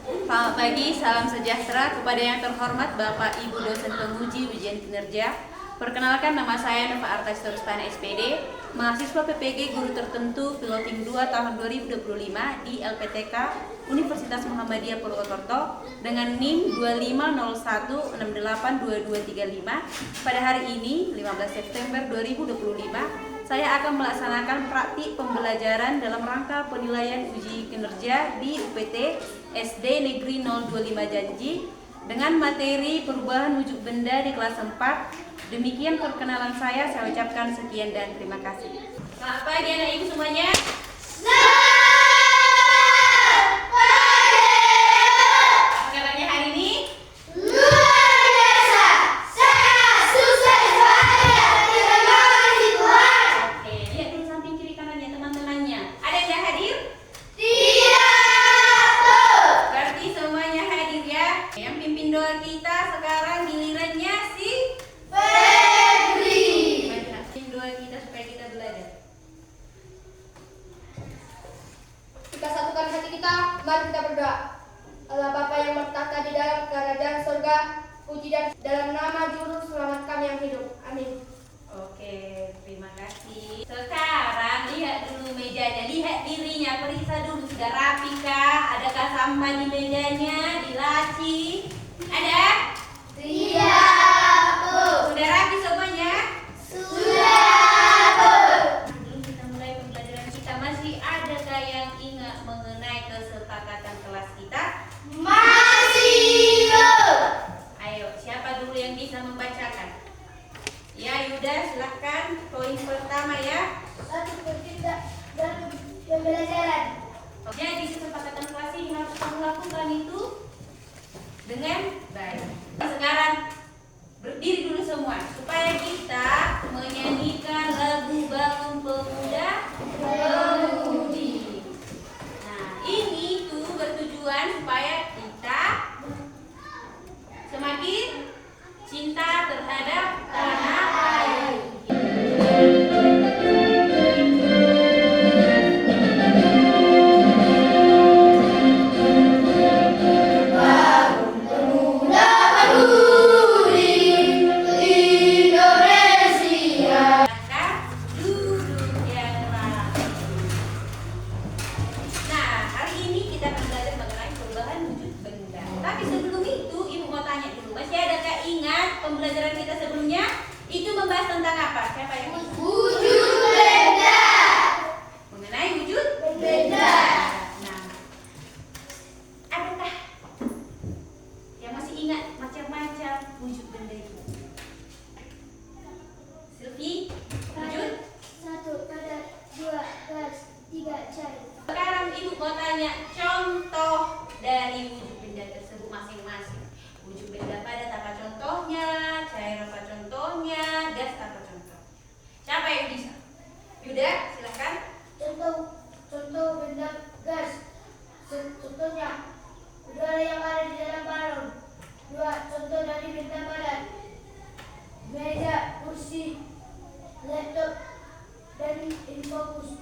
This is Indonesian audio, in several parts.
Selamat pagi, salam sejahtera kepada yang terhormat Bapak Ibu dosen penguji ujian kinerja. Perkenalkan, nama saya Nova Arta Storustana SPD, mahasiswa PPG Guru Tertentu Piloting 2 tahun 2025 di LPTK Universitas Muhammadiyah Purwokerto dengan NIM 2501682235. Pada hari ini, 15 September 2025, saya akan melaksanakan praktik pembelajaran dalam rangka penilaian uji kinerja di UPT SD Negeri 025 Janji dengan materi perubahan wujud benda di kelas 4. Demikian perkenalan saya ucapkan sekian dan terima kasih. Selamat pagi anak ibu semuanya. Apa kabarnya hari ini? Luar biasa, sehat, sukses, bahagia, terima kasih Tuhan. Oke, lihat di samping kiri kanannya teman-temannya. Ada yang tidak hadir? Tidak. Berarti semuanya hadir ya. Yang pimpin doa kita sekarang gilirannya si Febri. pimpin doa kita supaya kita belajar. Kita satukan hati kita, mari kita berdoa. Allah Bapa yang bertata di dalam kerajaan surga, puji dan dalam nama Juru Selamat kami yang hidup. Amin. Oke, terima kasih. Sekarang lihat dulu mejanya, lihat dirinya, periksa dulu sudah rapi kah? Adakah sampah di mejanya, di laci? Ada? Tidak, Bu. Sudah rapi semuanya? Sudah, Bu. Sebelum kita mulai pembelajaran kita, masih adakah yang ingat mengenai kesepakatan kelas kita? Masih, Bu. Ayo, siapa dulu yang bisa membacakan? Ya, Yuda, silahkan. Poin pertama ya. Satu bertindak dalam pembelajaran. Jadi kesepakatan kelas ini harus kamu lakukan itu dengan baik. Sekarang berdiri dulu semua supaya kita menyanyikan lagu Bangun Pemuda Pemudi. Nah, ini tuh bertujuan supaya kita semakin cinta terhadap tanah air. Duduk yang rapi. Nah, hari ini kita akan belajar mengenai perubahan wujud benda. Tapi sebelum itu, Ibu mau tanya dulu, masih adakah ingat pembelajaran kita sebelumnya? Itu membahas tentang apa? Siapa yang ingat? Wujud benda. Mengenai wujud Benda. Nah, adakah yang masih ingat macam-macam wujud benda itu? Silvi, wujud? Satu padat, dua gas, tiga cair. Sekarang Ibu mau tanya contoh dari wujud benda tersebut masing-masing. Wujud benda padat apa contohnya? Cair apa contohnya? Gas apa contoh? Siapa yang bisa? Yuda, silakan. Contoh benda gas. Contohnya udara yang ada di dalam balon. Dua contoh dari benda padat. Meja, kursi, laptop, dan infokus.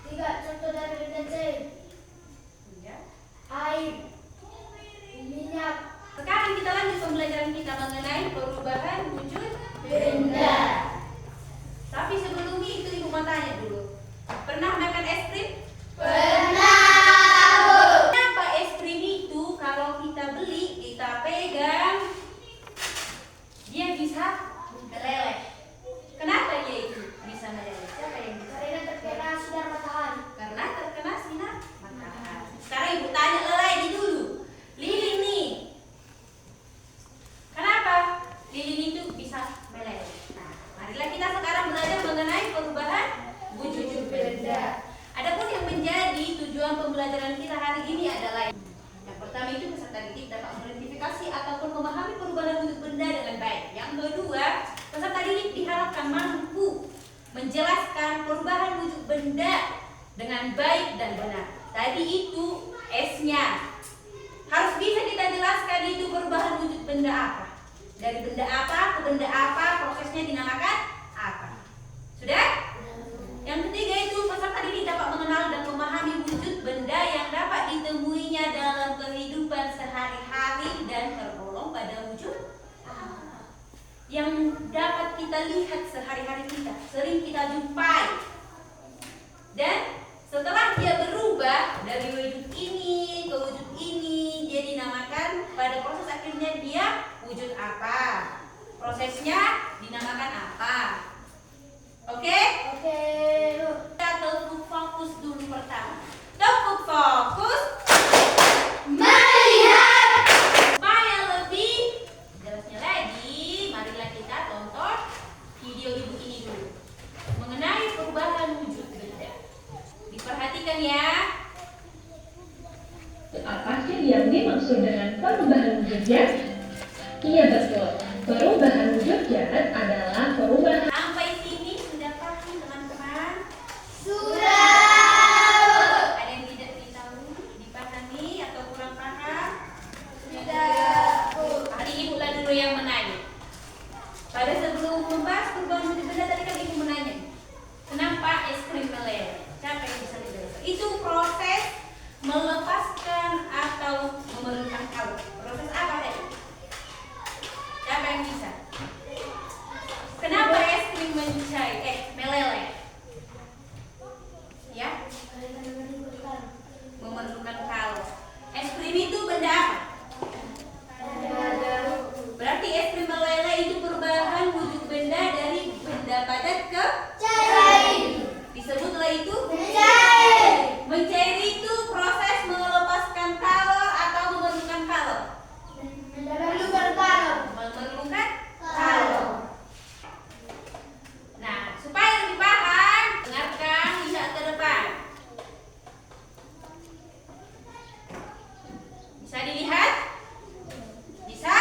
Tiga contoh dari benda cair. Ya. Air, minyak, Sekarang kita lanjut pembelajaran kita mengenai perubahan wujud benda. Tapi sebelum itu Ibu mau tanya dulu. Pernah makan es krim? Pernah, Bu. Kenapa es krim itu kalau kita beli, kita pegang, dia bisa meleleh? Kenapa dia itu bisa meleleh? Siapa yang bisa? Karena terkena sinar matahari. Karena terkena sinar matahari. Sekarang Ibu tanya lelai dulu. Lilin nih. Kenapa lilin itu bisa meleleh? Nah, marilah kita sekarang belajar mengenai perubahan wujud benda. Adapun yang menjadi tujuan pembelajaran kita hari ini adalah yang pertama itu peserta didik dapat mengidentifikasi ataupun memahami perubahan wujud benda dengan baik. Yang kedua, peserta didik diharapkan mampu menjelaskan perubahan wujud benda dengan baik dan benar. Tadi itu S-nya. Harus bisa kita jelaskan itu perubahan wujud benda apa. Dari benda apa ke benda apa, prosesnya dinamakan apa. Sudah? Yang ketiga itu peserta didik dapat mengenal dan memahami wujud benda yang dapat ditemuinya dalam kehidupan kita lihat sehari-hari kita, sering kita jumpai. Dan setelah dia berubah dari wujud ini ke wujud ini, dia dinamakan pada proses akhirnya dia wujud apa? Prosesnya dinamakan apa? Oke? Oke. Kita tepuk fokus dulu pertama. Tepuk fokus. Melihat. Supaya lebih jelasnya lagi, marilah kita tonton video ibu ini dulu mengenai perubahan wujud benda. Diperhatikan ya. Apa sih yang dimaksud dengan perubahan wujud zat? Iya betul, perubahan wujud zat adalah perubahan. Sampai sini sudah paham teman-teman? Sudah. Ada yang tidak dipahami atau kurang paham? Sudah. Hari ibu lah dulu yang menanya. Pada sebelum membahas perubahan wujud benda tadi kan ibu menanya, kenapa es krim meleleh? Siapa yang bisa menjelaskan? Itu proses melepaskan atau memerlukan kalor. Proses apa tadi? Siapa yang bisa? Kenapa es krim meleleh? Ya, memerlukan kalor. Es krim itu benda apa? Berarti es krim meleleh itu perubahan wujud benda dari benda padat ke Cair. disebutlah itu Mencair. mencair. Itu proses melepaskan kalor atau memerlukan kalor? Memerlukan kalor. Memerlukan kalor. Nah, supaya lebih paham, dengarkan, lihat ke depan. Bisa dilihat? Bisa?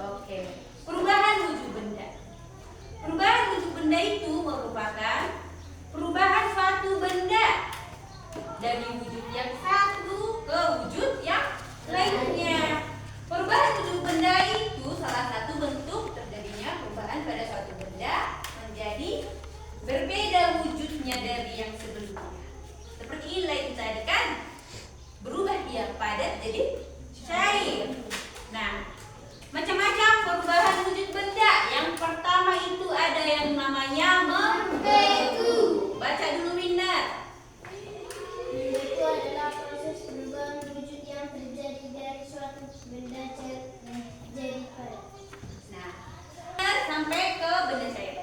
Oke. Perubahan wujud benda. Perubahan wujud benda itu merupakan perubahan suatu benda dari wujud yang satu ke wujud yang lainnya. Perubahan wujud benda itu salah satu bentuk terjadinya perubahan pada suatu benda menjadi berbeda wujudnya dari yang sebelumnya. Seperti inilah itu tadi kan, berubah dia padat jadi cair. Nah, macam-macam perubahan wujud benda. Yang pertama itu ada yang namanya membeku. Baca dulu Winda. Itu adalah proses perubahan wujud yang terjadi dari suatu benda cair menjadi padat. Nah, sampai ke benda cair.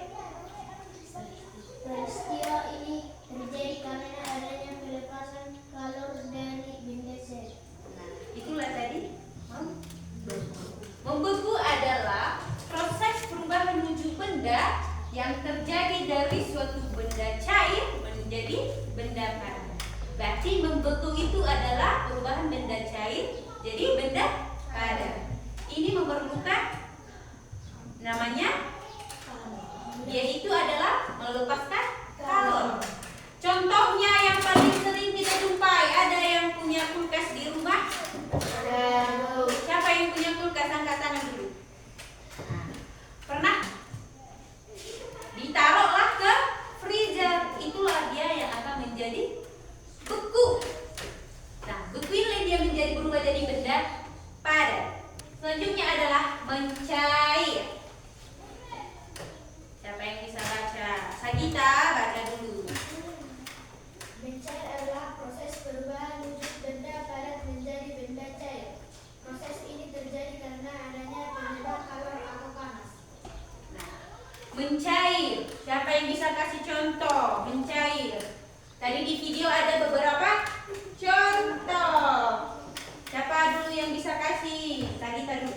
Peristiwa ini terjadi karena adanya pelepasan kalor dari benda cair. Nah, itulah tadi membeku. Membeku adalah proses perubahan wujud benda yang terjadi dari suatu benda cair menjadi benda padat. Berarti membeku itu adalah perubahan benda cair jadi benda padat. Ini memerlukan namanya, yaitu adalah melepaskan kalor. Contohnya yang paling sering kita jumpai, ada yang punya kulkas di rumah? Siapa yang punya kulkas? Angkat tangan dulu. Pernah? Ditaruhlah ke freezer. Itulah dia yang akan menjadi beku. Nah, beku ini dia menjadi berubah jadi benda padat. Selanjutnya adalah mencair. Siapa yang bisa baca? Sagita, baca dulu. Mencair adalah proses perubahan wujud benda padat menjadi benda cair. Proses ini terjadi karena adanya penyebab kalor atau panas. Nah, mencair. Siapa yang bisa kasih contoh mencair? Tadi di video ada beberapa contoh. Siapa dulu yang bisa kasih? Sagita dulu.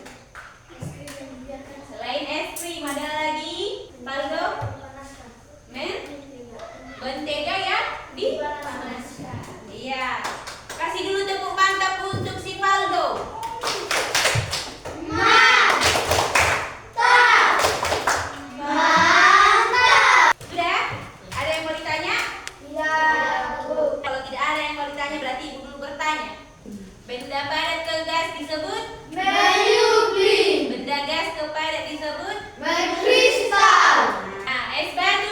Es krim yang dibiarkan Selain es krim ada lagi? Paldo? dipanaskan. Mentega ya? Dipanaskan. Iya. Kasih dulu tepuk mantap untuk si Paldo. Sudah? Ada yang mau ditanya? Kalau tidak ada yang mau ditanya berarti ibu dulu bertanya. Benda padat ke gas disebut? Benda gas ke padat disebut? Mengkristal. Nah, es batu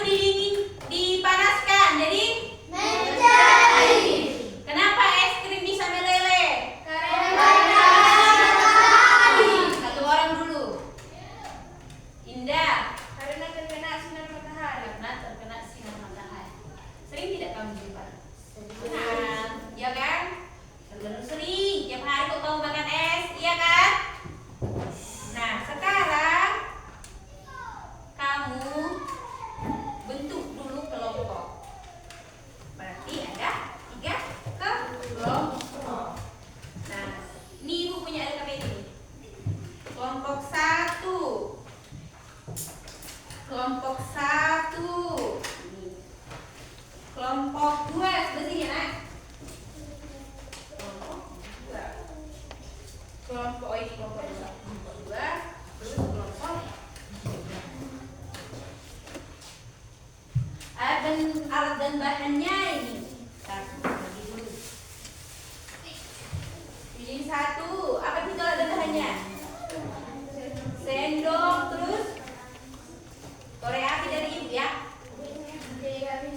dipanaskan jadi? Mencair. Kenapa es krim bisa meleleh? Karena Satu orang dulu. Indah. kelompok ini kelompok dua, terus kelompok alat dan bahannya ini. Bagi dulu. Pilih satu. Apa itu alat dan bahannya? Sendok, terus korek api dari ibu ya.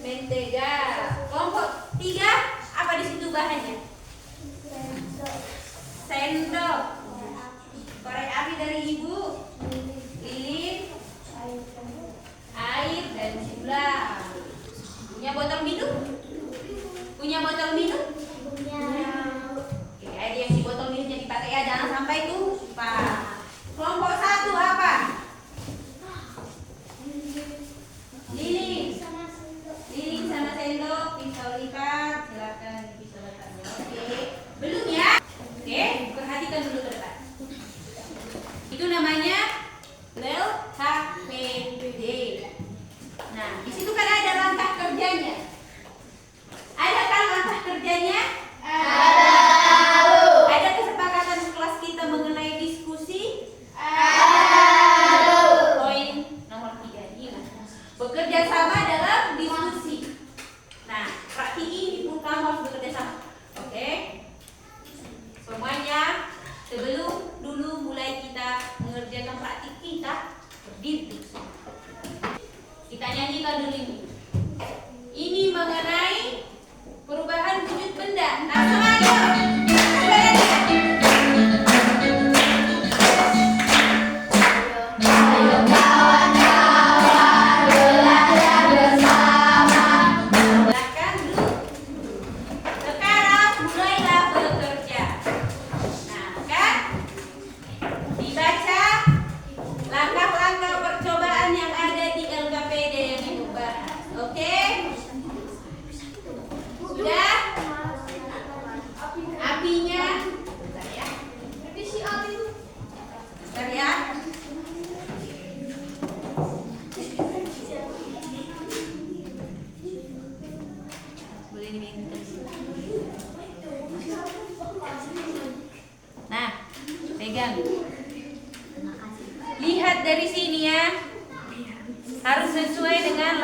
Mentega. Kelompok tiga, apa di situ bahannya? Sendok, korek api dari ibu, lilin, air dan gula. Punya botol minum? Punya botol minum? Oke, ada yang di botol minumnya dipakai ya, jangan sampai tumpah. Kelompok satu apa? Lilin. Lilin sama sendok, pisau lipat, silakan pisau lipat. Oke, belum ya? Oke, perhatikan dulu ke depan. Itu namanya LHPD. Nah, di situ kan ada langkah kerjanya. Ada kan langkah kerjanya? Ada kesepakatan kelas kita mengenai diskusi? Poin nomor 3 ini. Bekerja sama dalam diskusi. Nah, praktik ini pun kamu harus bekerja sama. Oke? Semuanya, sebelum dulu mulai kita mengerjakan praktik kita, berdiri. Kita nyanyikan dulu ini. Ini mengenai perubahan wujud benda. Nah, semuanya. Nah, pegang. Lihat dari sini ya. Harus sesuai dengan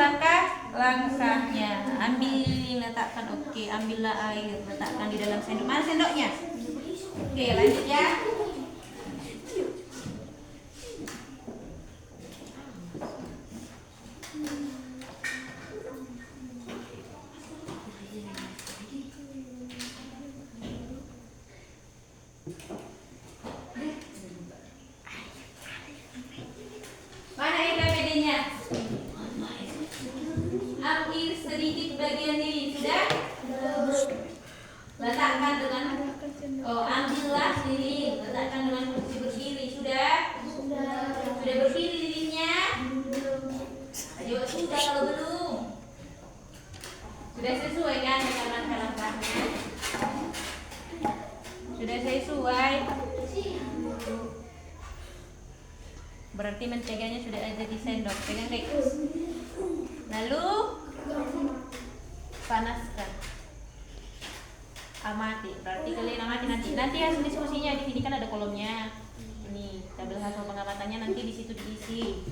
langkahnya. Ambil lilin, letakkan. Oke, ambillah air, letakkan di dalam sendok. Mana sendoknya? Oke, lanjut ya. Mana LKPD-nya? Ambil sedikit bagian lilin, sudah? Letakkan dengan ambillah lilin, letakkan dengan posisi berdiri, sudah? Sudah berdiri lilinnya? Ayo, sudah kalau belum. Sudah sesuai kan dengan langkah-langkahnya? Sudah sesuai. Berarti menteganya sudah ada di sendok. Pegang dek. Lalu panaskan. Amati. Berarti kalian amati nanti hasil diskusinya di sini kan ada kolomnya. Ini tabel hasil pengamatannya nanti di situ diisi.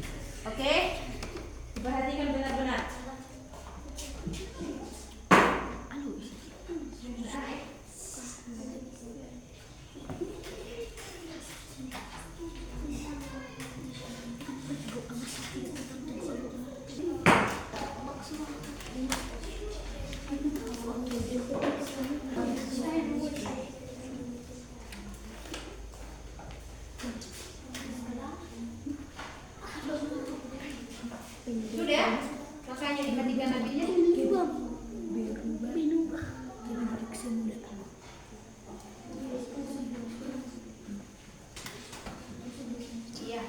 Oke? Perhatikan benar-benar. Sudah? Makanya diperhatikan nabinya. Iya.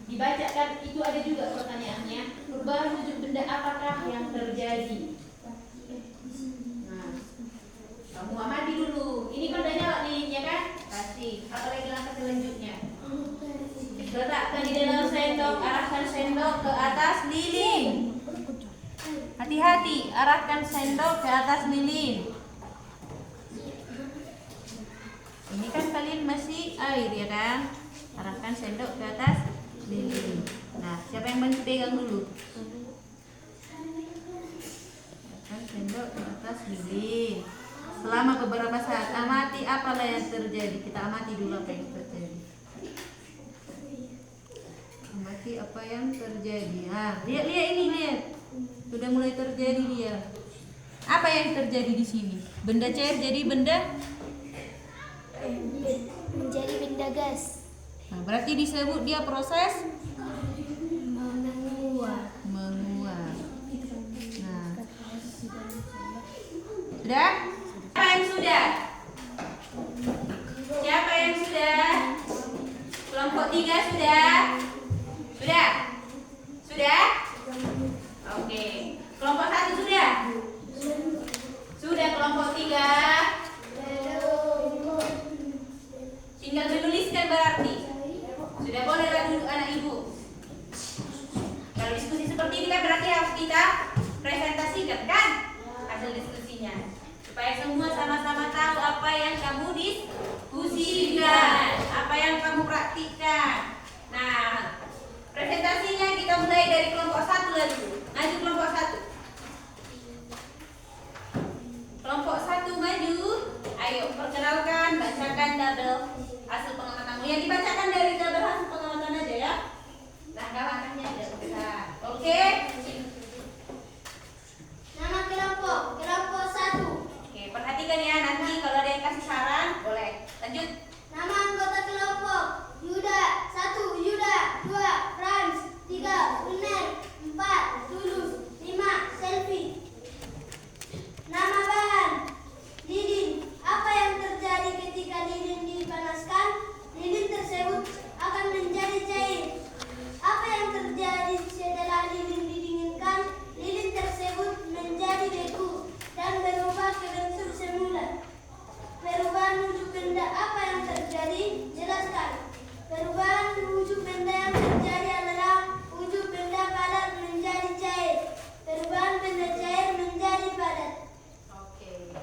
Dibacakan itu ada juga pertanyaannya. Perubahan wujud benda apakah yang terjadi? Nah, kamu amati dulu. Ini kan udah nyala lilinnya kan? Kasih. Apalagi langkah selanjutnya. Letakkan di dalam sendok, arahkan sendok ke atas lilin. Hati-hati, arahkan sendok ke atas lilin. Ini kan kalian masih air ya kan. Arahkan sendok ke atas lilin. Nah, siapa yang bantu pegang dulu? Arahkan sendok ke atas lilin. Selama beberapa saat amati apalah yang terjadi. Kita amati dulu apa yang terjadi. Amati apa yang terjadi. Nah, lihat ini lihat. Sudah mulai terjadi dia. Apa yang terjadi di sini? Benda cair jadi benda menjadi benda gas. Nah, berarti disebut dia proses Menguap. menguap. Nah, sudah? Siapa yang sudah? Siapa yang sudah? Kelompok 3 sudah? Sudah? Sudah? Oke. Kelompok 1 sudah? Sudah kelompok 3. Tinggal menuliskan berarti. Sudah bolehlah duduk anak ibu. Kalau diskusi seperti ini kan berarti harus kita presentasikan kan hasil diskusinya. Supaya semua sama-sama tahu apa yang kamu diskusikan, apa yang kamu praktikkan. Nah, presentasinya kita mulai dari kelompok 1 dulu. Maju kelompok 1. Kelompok 1 maju. Ayo perkenalkan, bacakan tabel hasil pengamatanmu. Yang dibacakan dari tabel hasil pengamatan aja ya. Langkah-langkahnya tidak besar. Oke? Nama kelompok 1. Oke, perhatikan ya, nanti kalau ada yang kasih saran, boleh. Lanjut. Nama anggota kelompok Yuda 1 Yuda, 2 Frans, 3 Uner, 4 Tulus, 5 Selfie. Nama bahan lilin. Apa yang terjadi ketika lilin dipanaskan? Lilin tersebut akan menjadi cair. Apa yang terjadi setelah lilin didinginkan? Lilin tersebut menjadi beku dan berubah ke bentuk semula. Perubahan wujud benda apa yang terjadi? Jelaskan. Perubahan wujud benda yang terjadi adalah wujud benda padat menjadi cair. Perubahan benda cair menjadi padat. Oke.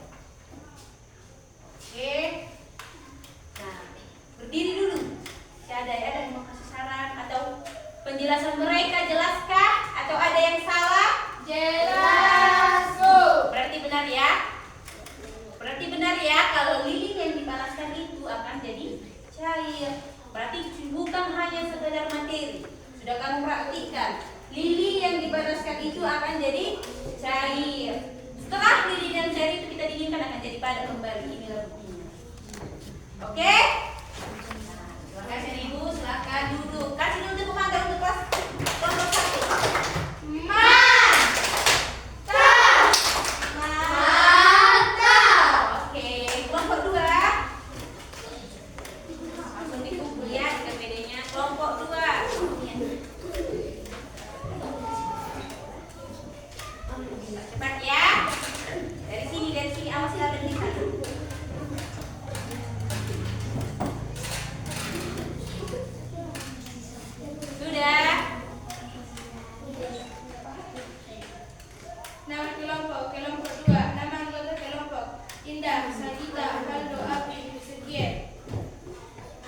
Oke. Nah, berdiri dulu. Si ada yang mau kasih saran atau penjelasan mereka jelaskah atau ada yang salah? Jelas. Berarti benar ya? Berarti benar ya kalau lilin yang dipanaskan itu akan jadi cair. Berarti bukan hanya sekedar materi. Sudah kamu praktikkan. Lilin yang dipanaskan itu akan jadi cair. Setelah lilin yang cair itu kita dinginkan akan jadi padat kembali. Inilah buktinya. Oke? Nah, terima kasih Ibu. Silakan duduk. Kasih dulu tepuk tangan untuk kelas kelompok 1. Oke, kelompok 2. Langsung dikumpul ya KPD-nya. Kelompok 2. Cepat ya. Dari sini awas ya ada di sana. Sudah. Nama kelompok 2. Nama anggota kelompok Indah, Sagita, Aldo, Abi, Sekian.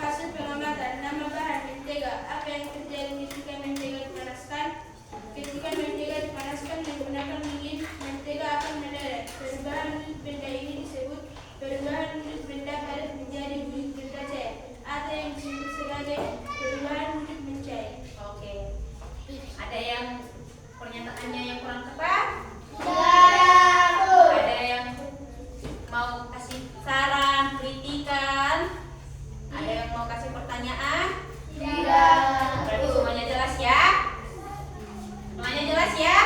Hasil pengamatan. Nama bahan mentega. Apa yang terjadi ketika mentega dipanaskan? Ketika mentega dipanaskan menggunakan lilin, mentega akan meleleh. Perubahan wujud benda ini disebut perubahan wujud benda padat menjadi wujud benda cair atau yang disebut sebagai perubahan wujud mencair. Oke. Ada yang pernyataannya yang kurang tepat? Ada yang mau kasih saran, kritikan? Ada yang mau kasih pertanyaan? Berarti semuanya jelas ya? Semuanya jelas ya?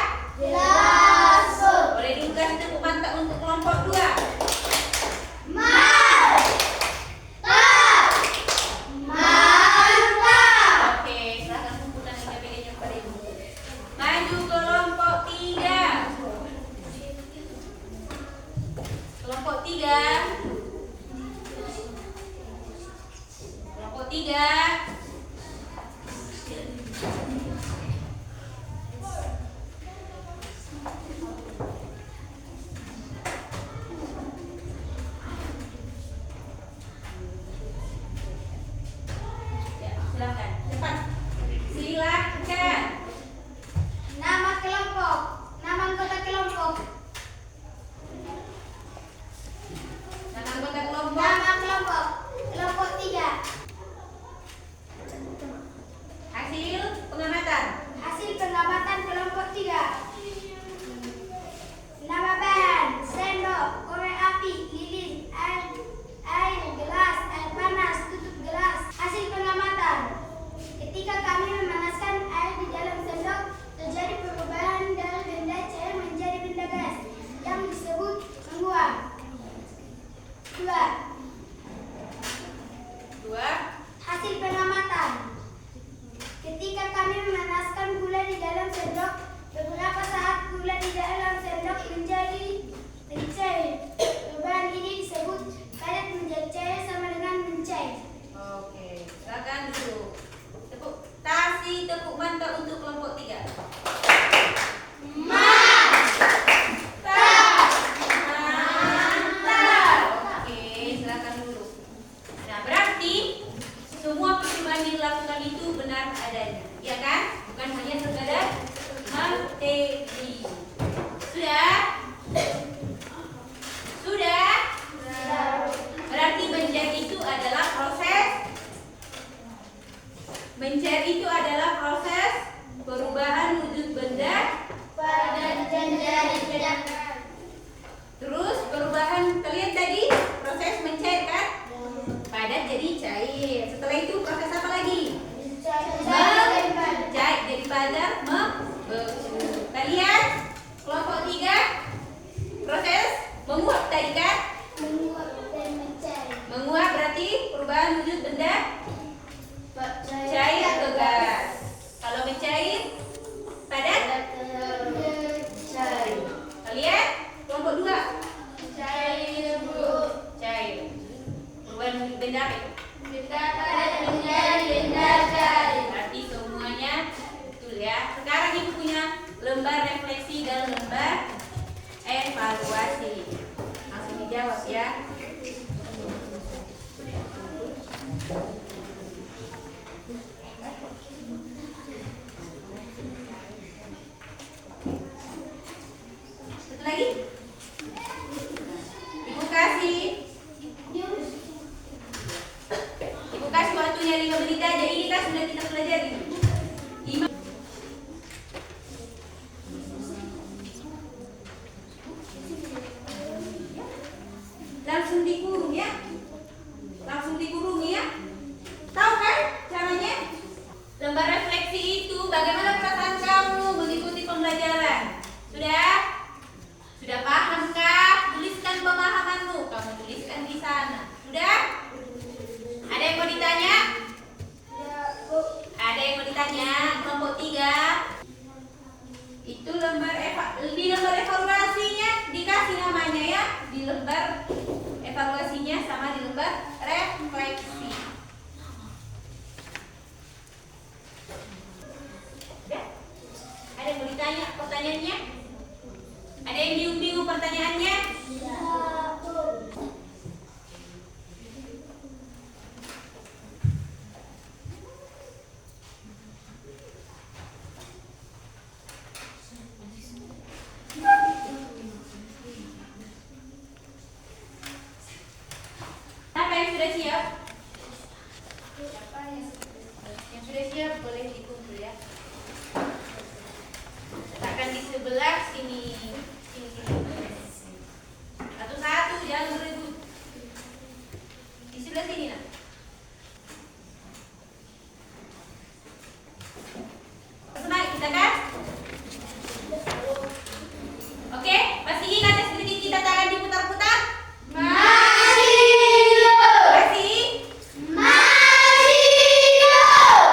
Boleh dulu kasih tepuk mantap untuk kelompok 2. Oke, silahkan kumpulkan KPD-nya kepada Ibu. Maju kelompok 3. Kelompok 3. Kelompok 3. gula di dalam sendok menjadi cair. Perubahan ini disebut padat menjadi cair sama dengan mencair. Oke, silakan dulu. Kasih tepuk mantap untuk kelompok 3. Oke, silakan dulu. Nah, berarti semua percobaan dilakukan itu benar adanya, ya kan? Bukan hanya sekadar materi. Sudah? Sudah? Berarti menjadi itu adalah proses. Mencair itu adalah proses perubahan wujud benda Padat menjadi cair. terus perubahan kalian tadi proses mencair kan? Padat jadi cair. Setelah itu proses apa lagi? Mencair jadi padat membeku. Kalian kelompok 3 proses menguap tadi kan? Menguap dan mencair. Menguap berarti perubahan wujud benda cair ke gas. Kalau mencair padat Cair. kalian kelompok 2 Cair, Bu. cair. Perubahan wujud benda apa itu? Benda padat menjadi benda cair. Berarti semuanya betul ya. Sekarang ibu punya lembar refleksi dan lembar evaluasi. Langsung dijawab ya. Satu lagi. Ibu kasih waktunya 5 menit aja. Ini kan sudah kita pelajari. 5. Langsung dikurung ya. Langsung dikurung ya. Tahu kan caranya? Lembar refleksi itu bagaimana perasaan kamu mengikuti pembelajaran? Sudah? Sudah pahamkah? Tuliskan pemahamanmu. Kamu tuliskan di sana. Sudah? Ada yang mau ditanya? Ya, Bu. Ada yang mau ditanya? Kelompok 3. Itu di lembar evaluasinya dikasih namanya ya. Di lembar evaluasinya sama di lembar refleksi. Udah? Ada yang mau ditanya pertanyaannya? Ada yang bingung pertanyaannya? Ya, Bu. Siapa yang sudah siap? Siapa yang Yang sudah siap boleh dikumpul ya. Letakkan di sebelah sini. Satu-satu jangan berebut. Di sebelah sini nak. Semangat kita kan? Oke, masih ingat ya seperti kita tangan diputar-putar? Masih?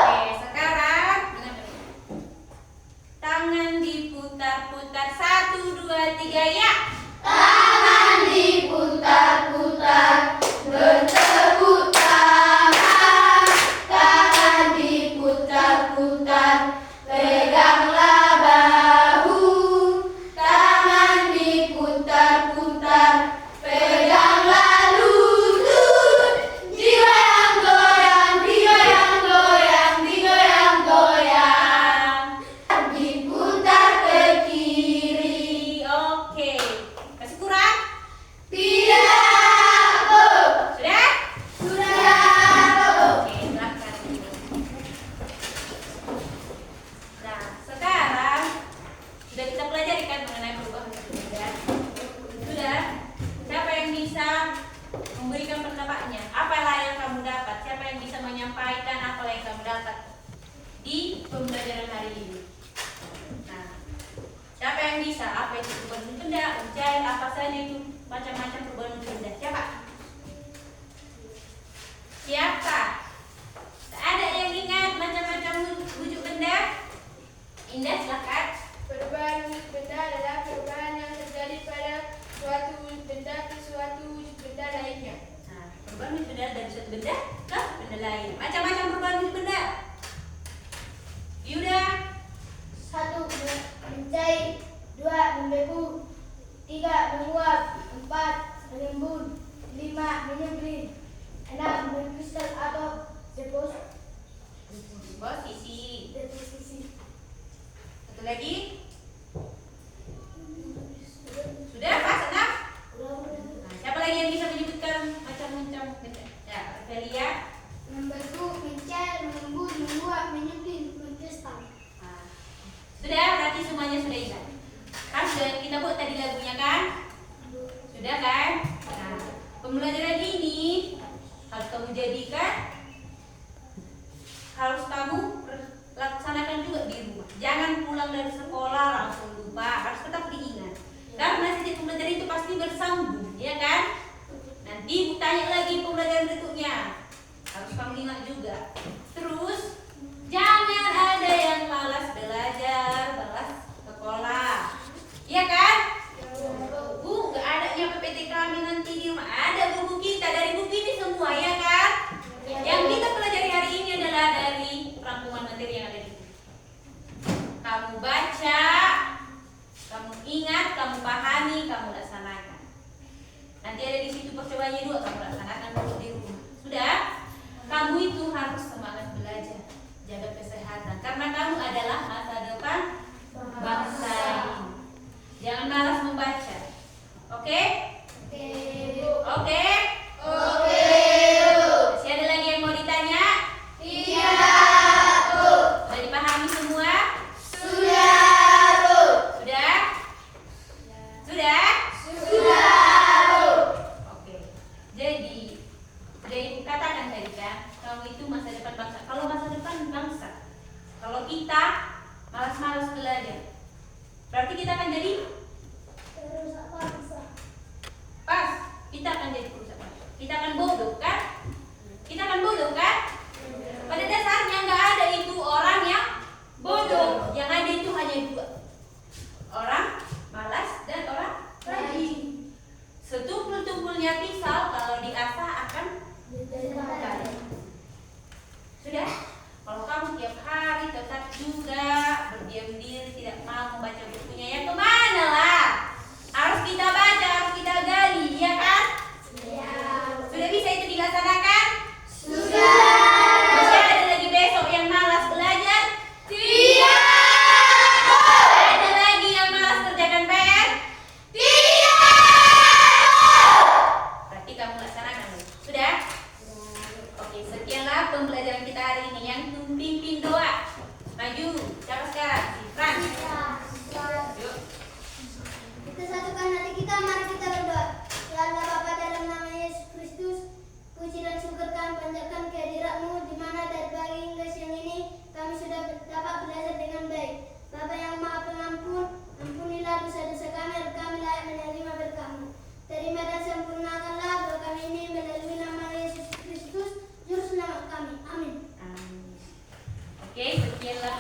Oke, sekarang tangan diputar-putar 1, 2, 3 ya. Tangan diputar-putar, bertepuk tangan. Tangan diputar-putar, peganglah bahu. Tangan diputar-putar, peganglah lutut. Digoyang-goyang, digoyang-goyang, digoyang-goyang. Diputar ke kiri. Oke. Masih kurang? Tidak, Bu. Sudah? Sudah, Bu. Oke, silahkan. Nah, sekarang sudah kita pelajari kan mengenai perubahan wujud benda. Sudah? Siapa yang bisa memberikan pendapatnya? Apalah yang kamu dapat? Siapa yang bisa menyampaikan apa yang kamu dapat di pembelajaran hari ini? Nah, siapa yang bisa? Apa itu perubahan wujud benda? Mencair apa saja itu? Macam-macam perubahan wujud benda. Siapa? Siapa? Ada yang ingat macam-macam wujud benda? Indah, silakan. Perubahan wujud benda benda lain. Macam-macam perubahan wujud benda. Yuda. 1. Mencair. 2. Membeku. 3. Menguap. 4. Mengembun. 5. Menyemprit. 6. Mengkristal atau Deposisi. deposisi. Satu lagi. Sudah, Pak? Senang? Nah, siapa lagi yang bisa menyebutkan macam-macam benda? Ya, Velia. Membeku, mencair, mengembun, menguap, menyemprit, mengkristal. Nah, sudah, berarti semuanya sudah ingat. Kan sudah kita buat tadi lagunya kan? Sudah kan? Nah, pembelajaran ini harus kamu jadikan, harus kamu laksanakan juga di rumah. Jangan pulang dari sekolah langsung lupa, harus tetap diingat. Karena setiap pembelajaran itu pasti bersambung, ya kan? Nanti tanya lagi pembelajaran berikutnya, harus kamu ingat juga. Terus jangan ada yang malas belajar, malas sekolah, ya kan? Bu, nggak adanya PPT kami nanti di rumah. Ada buku kita, dari buku ini semua, ya kan? Yang kita pelajari hari ini adalah dari rangkuman materi yang ada di sini. Kamu baca, kamu ingat, kamu pahami, kamu laksanakan. Nanti ada di situ percobaannya juga, kamu laksanakan dulu di rumah. Sudah? Kamu itu harus semangat belajar, jaga kesehatan, karena kamu adalah masa depan bangsa ini. Jangan malas membaca. Oke? Oke? Masih ada lagi yang mau ditanya? Sudah dipahami semua? Sudah? Oke. Jadi katakan tadi kan, kamu itu masa depan bangsa. Kalau masa depan bangsa, kalau kita malas-malas belajar, berarti kita akan jadi pas. Kita akan jadi perusak bangsa. Kita akan bodoh kan? Kita akan bodoh kan? Pada dasarnya nggak ada itu orang yang bodoh. Yang ada itu hanya dua, orang malas dan orang rajin. Setumpul-tumpulnya pisau kalau diasah akan berkali. Sudah? Kalau kamu tiap hari tetap juga berdiam diri, tidak mau membaca bukunya, ya kemana lah? Harus kita baca, harus kita gali, ya kan? Sudah bisa itu dilaksanakan? Masih ada lagi besok yang malas belajar? Ada lagi yang malas kerjakan PR? Berarti kamu laksanakan. Sudah? Oke, sekianlah pembelajaran kita hari ini. Yang pimpin doa. Maju. Siapa sekarang? Si Fran. Yuk. Kita satukan hati kita, mari kita berdoa. Ya Allah Bapa, dalam nama Yesus Kristus, puji dan syukur kami panjatkan kehadirat-Mu, di mana dari pagi hingga siang ini kami sudah dapat belajar dengan baik. Bapa yang Maha Pengampun, ampunilah dosa-dosa kami agar kami layak menerima berkat-Mu. Terima dan sempurnakanlah doa kami ini melalui nama Yesus Kristus, Juru Selamat kami. Amin. Oke, sekianlah